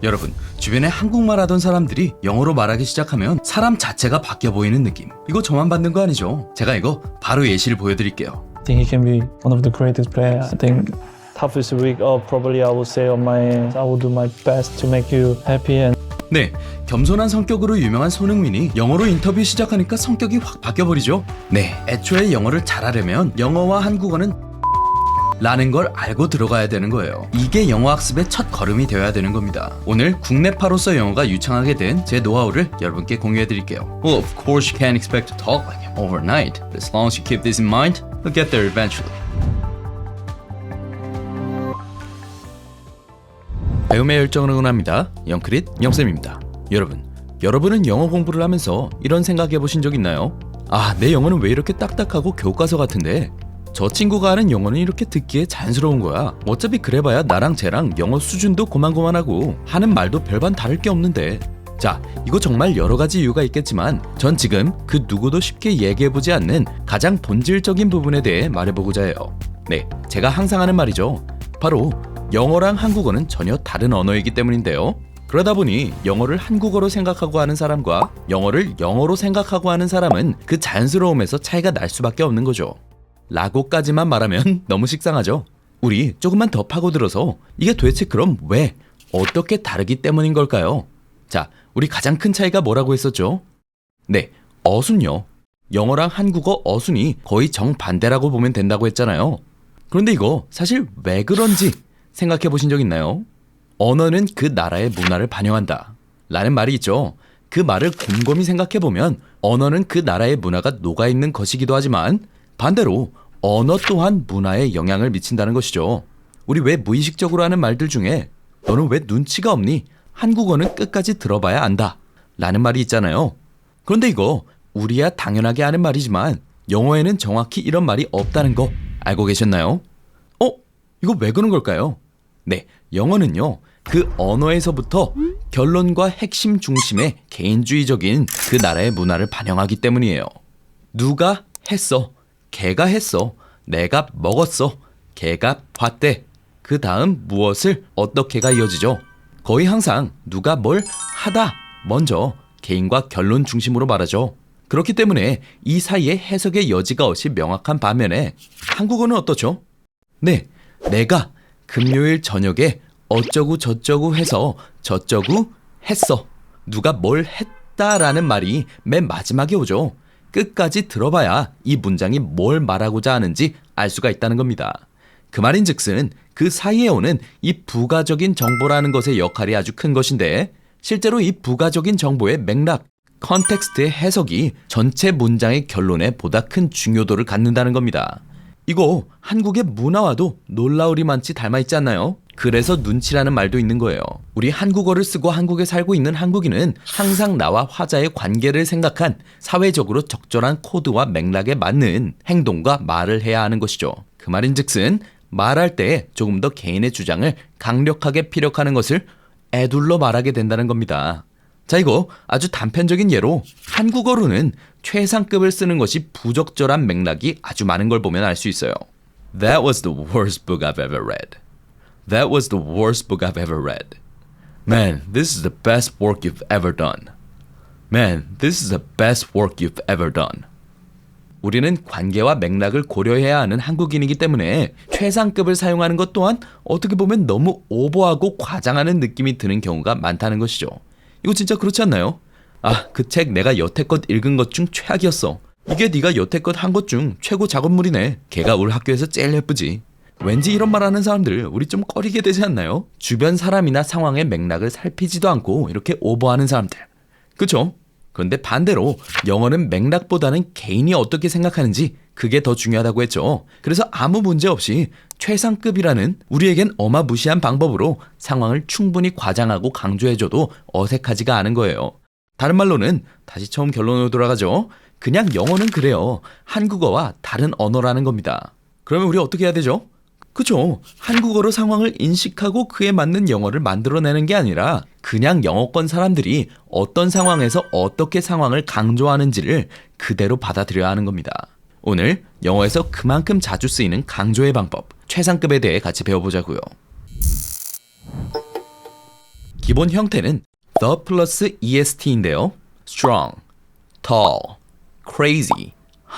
여러분, 주변에 한국말 하던 사람들이 영어로 말하기 시작하면 사람 자체가 바뀌어 보이는 느낌. 이거 저만 받는 거 아니죠? 제가 이거 바로 예시를 보여드릴게요. I think he can be one of the greatest players. I think toughest week, probably I would say on my end, I will do my best to make you happy and 네, 겸손한 성격으로 유명한 손흥민이 영어로 인터뷰 시작하니까 성격이 확 바뀌어버리죠. 네, 애초에 영어를 잘하려면 영어와 한국어는 라는 걸 알고 들어가야 되는 거예요. 이게 영어 학습의 첫 걸음이 되어야 되는 겁니다. 오늘 국내파로서 영어가 유창하게 된 제 노하우를 여러분께 공유해 드릴게요. Well, of course you can't expect to talk like him overnight, but as long as you keep this in mind, you'll get there eventually. 배움의 열정을 응원합니다. 영크릿 영쌤입니다. 여러분은 영어 공부를 하면서 이런 생각 해보신 적 있나요? 아, 내 영어는 왜 이렇게 딱딱하고 교과서 같은데 저 친구가 하는 영어는 이렇게 듣기에 자연스러운 거야. 어차피 그래봐야 나랑 쟤랑 영어 수준도 고만고만하고 하는 말도 별반 다를 게 없는데. 자, 이거 정말 여러 가지 이유가 있겠지만 전 지금 그 누구도 쉽게 얘기해보지 않는 가장 본질적인 부분에 대해 말해보고자 해요. 네, 제가 항상 하는 말이죠. 바로 영어랑 한국어는 전혀 다른 언어이기 때문인데요. 그러다 보니 영어를 한국어로 생각하고 하는 사람과 영어를 영어로 생각하고 하는 사람은 그 자연스러움에서 차이가 날 수밖에 없는 거죠. 라고까지만 말하면 너무 식상하죠. 우리 조금만 더 파고들어서 이게 도대체 그럼 왜, 어떻게 다르기 때문인 걸까요? 자, 우리 가장 큰 차이가 뭐라고 했었죠? 네, 어순요. 영어랑 한국어 어순이 거의 정반대라고 보면 된다고 했잖아요. 그런데 이거 사실 왜 그런지 생각해 보신 적 있나요? 언어는 그 나라의 문화를 반영한다 라는 말이 있죠. 그 말을 곰곰이 생각해 보면 언어는 그 나라의 문화가 녹아있는 것이기도 하지만 반대로 언어 또한 문화에 영향을 미친다는 것이죠. 우리 왜 무의식적으로 하는 말들 중에 너는 왜 눈치가 없니? 한국어는 끝까지 들어봐야 안다 라는 말이 있잖아요. 그런데 이거 우리야 당연하게 하는 말이지만 영어에는 정확히 이런 말이 없다는 거 알고 계셨나요? 이거 왜 그런 걸까요? 네, 영어는요, 그 언어에서부터 결론과 핵심 중심의 개인주의적인 그 나라의 문화를 반영하기 때문이에요. 누가 했어, 걔가 했어, 내가 먹었어, 걔가 봤대. 그 다음 무엇을 어떻게가 이어지죠. 거의 항상 누가 뭘 하다 먼저 개인과 결론 중심으로 말하죠. 그렇기 때문에 이 사이에 해석의 여지가 없이 명확한 반면에 한국어는 어떻죠? 네, 내가 금요일 저녁에 어쩌고 저쩌고 해서 저쩌고 했어. 누가 뭘 했다라는 말이 맨 마지막에 오죠. 끝까지 들어봐야 이 문장이 뭘 말하고자 하는지 알 수가 있다는 겁니다. 그 말인즉슨 그 사이에 오는 이 부가적인 정보라는 것의 역할이 아주 큰 것인데 실제로 이 부가적인 정보의 맥락, 컨텍스트의 해석이 전체 문장의 결론에 보다 큰 중요도를 갖는다는 겁니다. 이거 한국의 문화와도 놀라울이 많지 닮아있지 않나요? 그래서 눈치라는 말도 있는 거예요. 우리 한국어를 쓰고 한국에 살고 있는 한국인은 항상 나와 화자의 관계를 생각한 사회적으로 적절한 코드와 맥락에 맞는 행동과 말을 해야 하는 것이죠. 그 말인즉슨 말할 때 조금 더 개인의 주장을 강력하게 피력하는 것을 에둘러 말하게 된다는 겁니다. 자, 이거 아주 단편적인 예로 한국어로는 최상급을 쓰는 것이 부적절한 맥락이 아주 많은 걸 보면 알 수 있어요. That was the worst book I've ever read. That was the worst book I've ever read. Man, this is the best work you've ever done. Man, this is the best work you've ever done. 우리는 관계와 맥락을 고려해야 하는 한국인이기 때문에 최상급을 사용하는 것 또한 어떻게 보면 너무 오버하고 과장하는 느낌이 드는 경우가 많다는 것이죠. 이거 진짜 그렇지 않나요? 아, 그 책 내가 여태껏 읽은 것 중 최악이었어. 이게 네가 여태껏 한 것 중 최고 작업물이네. 걔가 우리 학교에서 제일 예쁘지. 왠지 이런 말 하는 사람들 우리 좀 꺼리게 되지 않나요? 주변 사람이나 상황의 맥락을 살피지도 않고 이렇게 오버하는 사람들. 그쵸? 그런데 반대로 영어는 맥락보다는 개인이 어떻게 생각하는지 그게 더 중요하다고 했죠. 그래서 아무 문제 없이 최상급이라는 우리에겐 어마무시한 방법으로 상황을 충분히 과장하고 강조해줘도 어색하지가 않은 거예요. 다른 말로는 다시 처음 결론으로 돌아가죠. 그냥 영어는 그래요. 한국어와 다른 언어라는 겁니다. 그러면 우리 어떻게 해야 되죠? 그죠? 한국어로 상황을 인식하고 그에 맞는 영어를 만들어내는 게 아니라 그냥 영어권 사람들이 어떤 상황에서 어떻게 상황을 강조하는지를 그대로 받아들여야 하는 겁니다. 오늘 영어에서 그만큼 자주 쓰이는 강조의 방법, 최상급에 대해 같이 배워보자고요. 기본 형태는 the 플러스 est인데요. strong, tall, crazy,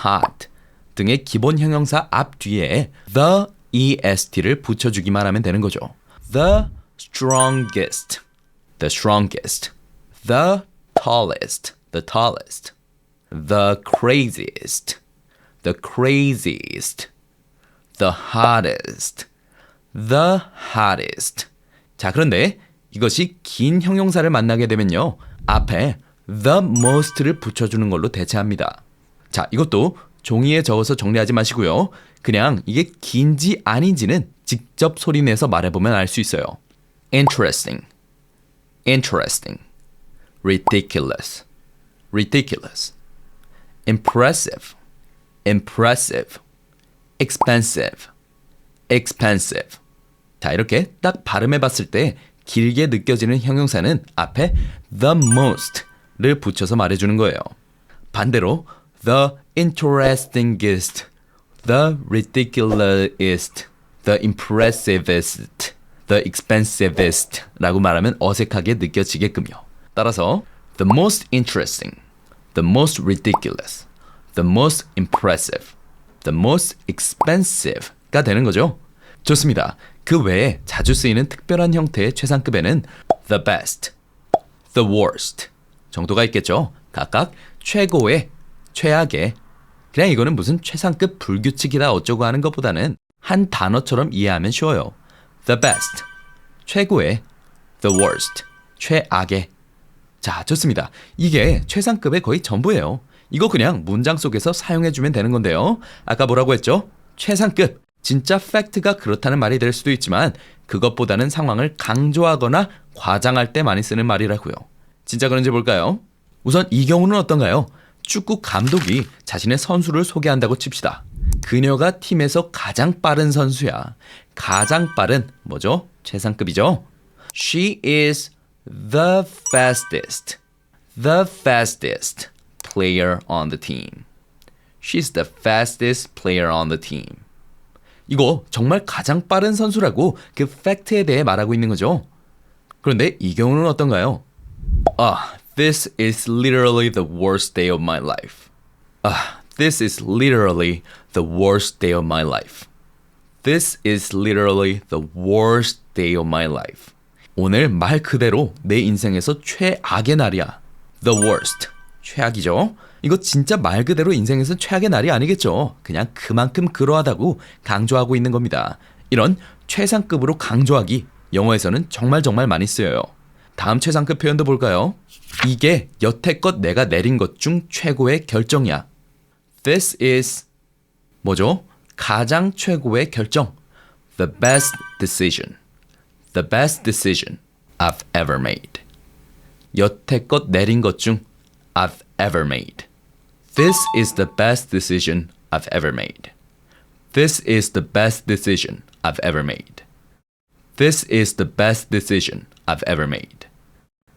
hot 등의 기본 형용사 앞 뒤에 the est를 붙여주기만 하면 되는 거죠. The strongest, the strongest, the tallest, the tallest, the craziest, the craziest, the hottest, the hottest. 자, 그런데 이것이 긴 형용사를 만나게 되면요. 앞에 the most를 붙여주는 걸로 대체합니다. 자, 이것도 종이에 적어서 정리하지 마시고요. 그냥 이게 긴지 아닌지는 직접 소리내서 말해보면 알 수 있어요. Interesting, interesting, ridiculous, ridiculous, impressive, impressive, expensive, expensive. 자, 이렇게 딱 발음해봤을 때 길게 느껴지는 형용사는 앞에 the most를 붙여서 말해주는 거예요. 반대로 the interestingest, the ridiculousest, the impressivest, the expensivest 라고 말하면 어색하게 느껴지게끔요. 따라서 the most interesting, the most ridiculous, the most impressive, the most expensive가 되는 거죠. 좋습니다. 그 외에 자주 쓰이는 특별한 형태의 최상급에는 the best, the worst 정도가 있겠죠. 각각 최고의, 최악의. 그냥 이거는 무슨 최상급 불규칙이다 어쩌고 하는 것보다는 한 단어처럼 이해하면 쉬워요. The best, 최고의, the worst, 최악의. 자, 좋습니다. 이게 최상급의 거의 전부예요. 이거 그냥 문장 속에서 사용해주면 되는 건데요. 아까 뭐라고 했죠? 최상급. 진짜 팩트가 그렇다는 말이 될 수도 있지만 그것보다는 상황을 강조하거나 과장할 때 많이 쓰는 말이라고요. 진짜 그런지 볼까요? 우선 이 경우는 어떤가요? 축구 감독이 자신의 선수를 소개한다고 칩시다. 그녀가 팀에서 가장 빠른 선수야. 가장 빠른 뭐죠? 최상급이죠. She is the fastest player on the team. She's the fastest player on the team. 이거 정말 가장 빠른 선수라고 그 팩트에 대해 말하고 있는 거죠. 그런데 이 경우는 어떤가요? This is literally the worst day of my life. This is literally the worst day of my life. This is literally the worst day of my life. 오늘 말 그대로 내 인생에서 최악의 날이야. The worst. 최악이죠. 이거 진짜 말 그대로 인생에서 최악의 날이 아니겠죠. 그냥 그만큼 그러하다고 강조하고 있는 겁니다. 이런 최상급으로 강조하기 영어에서는 정말 많이 쓰여요. 다음 최상급 표현도 볼까요? 이게 여태껏 내가 내린 것 중 최고의 결정이야. This is 뭐죠? 가장 최고의 결정. The best decision. The best decision I've ever made. 여태껏 내린 것 중 I've ever made. This is the best decision I've ever made. This is the best decision I've ever made. This is the best decision I've ever made.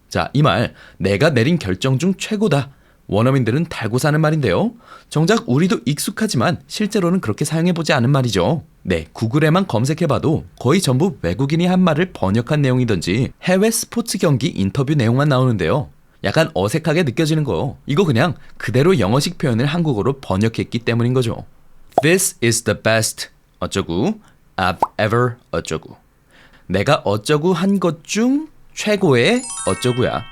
자, 이 말 내가 내린 결정 중 최고다. 원어민들은 달고 사는 말인데요. 정작 우리도 익숙하지만 실제로는 그렇게 사용해보지 않은 말이죠. 네, 구글에만 검색해봐도 거의 전부 외국인이 한 말을 번역한 내용이던지 해외 스포츠 경기 인터뷰 내용만 나오는데요. 약간 어색하게 느껴지는 거. 이거 그냥 그대로 영어식 표현을 한국어로 번역했기 때문인 거죠. This is the best 어쩌고 I've ever 어쩌고. 내가 어쩌고 한 것 중 최고의 어쩌고야.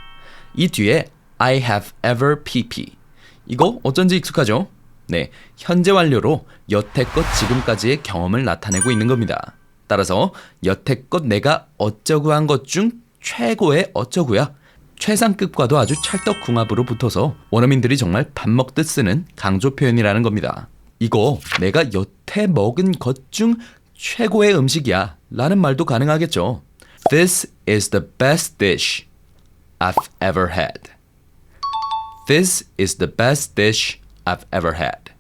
이 뒤에 I have ever pp. 이거 어쩐지 익숙하죠? 네, 현재 완료로 여태껏 지금까지의 경험을 나타내고 있는 겁니다. 따라서 여태껏 내가 어쩌고 한 것 중 최고의 어쩌고야. 최상급과도 아주 찰떡궁합으로 붙어서 원어민들이 정말 밥 먹듯 쓰는 강조 표현이라는 겁니다. 이거 내가 여태 먹은 것 중 최고의 음식이야 라는 말도 가능하겠죠. This is the best dish I've ever had. This is the best dish I've ever had.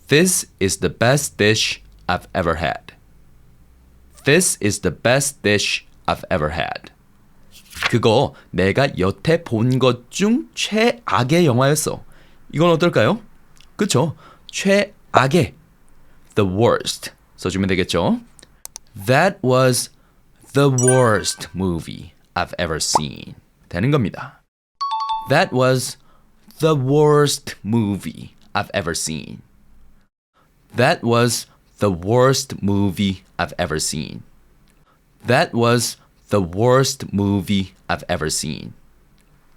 This is the best dish I've ever had. This is the best dish I've ever had. 그거 내가 여태 본 것 중 최악의 영화였어. 이건 어떨까요? 그쵸? 최악의 the worst 써주면 되겠죠? That was the worst movie I've ever seen 되는 겁니다. That was the worst movie I've ever seen. That was the worst movie I've ever seen. That was the worst movie I've ever seen.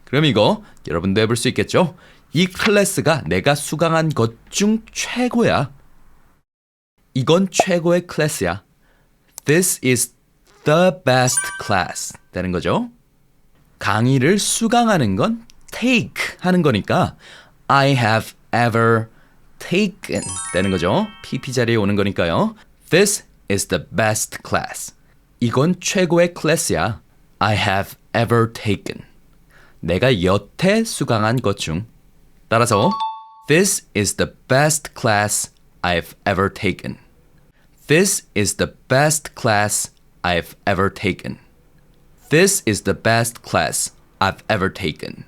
그럼 이거 여러분도 해볼 수 있겠죠? 이 클래스가 내가 수강한 것 중 최고야. 이건 최고의 클래스야. This is the best class 되는 거죠. 강의를 수강하는 건 take 하는 거니까 I have ever taken 되는 거죠. PP 자리에 오는 거니까요. This is the best class. 이건 최고의 클래스야. I have ever taken. 내가 여태 수강한 것 중. 따라서 This is the best class I've ever taken. This is the best class I've ever taken. This is the best class I've ever taken.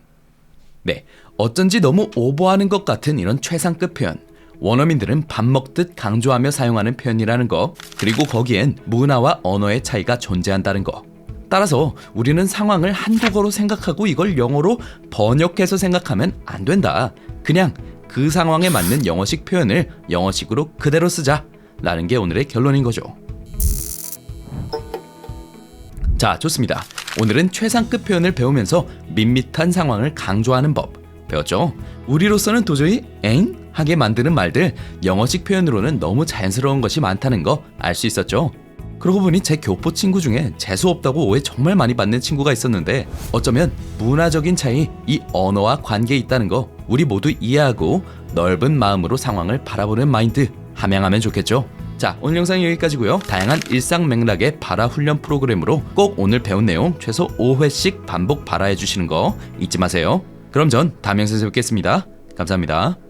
네, 어쩐지 너무 오버하는 것 같은 이런 최상급 표현. 원어민들은 밥 먹듯 강조하며 사용하는 표현이라는 거, 그리고 거기엔 문화와 언어의 차이가 존재한다는 거. 따라서 우리는 상황을 한국어로 생각하고 이걸 영어로 번역해서 생각하면 안 된다. 그냥 그 상황에 맞는 영어식 표현을 영어식으로 그대로 쓰자 라는 게 오늘의 결론인 거죠. 자, 좋습니다. 오늘은 최상급 표현을 배우면서 밋밋한 상황을 강조하는 법 배웠죠? 우리로서는 도저히 엥? 하게 만드는 말들, 영어식 표현으로는 너무 자연스러운 것이 많다는 거 알 수 있었죠? 그러고 보니 제 교포 친구 중에 재수 없다고 오해 정말 많이 받는 친구가 있었는데 어쩌면 문화적인 차이, 이 언어와 관계에 있다는 거 우리 모두 이해하고 넓은 마음으로 상황을 바라보는 마인드 함양하면 좋겠죠? 자, 오늘 영상은 여기까지고요. 다양한 일상 맥락의 발화 훈련 프로그램으로 꼭 오늘 배운 내용 최소 5회씩 반복 발화해 주시는 거 잊지 마세요. 그럼 전 다음 영상에서 뵙겠습니다. 감사합니다.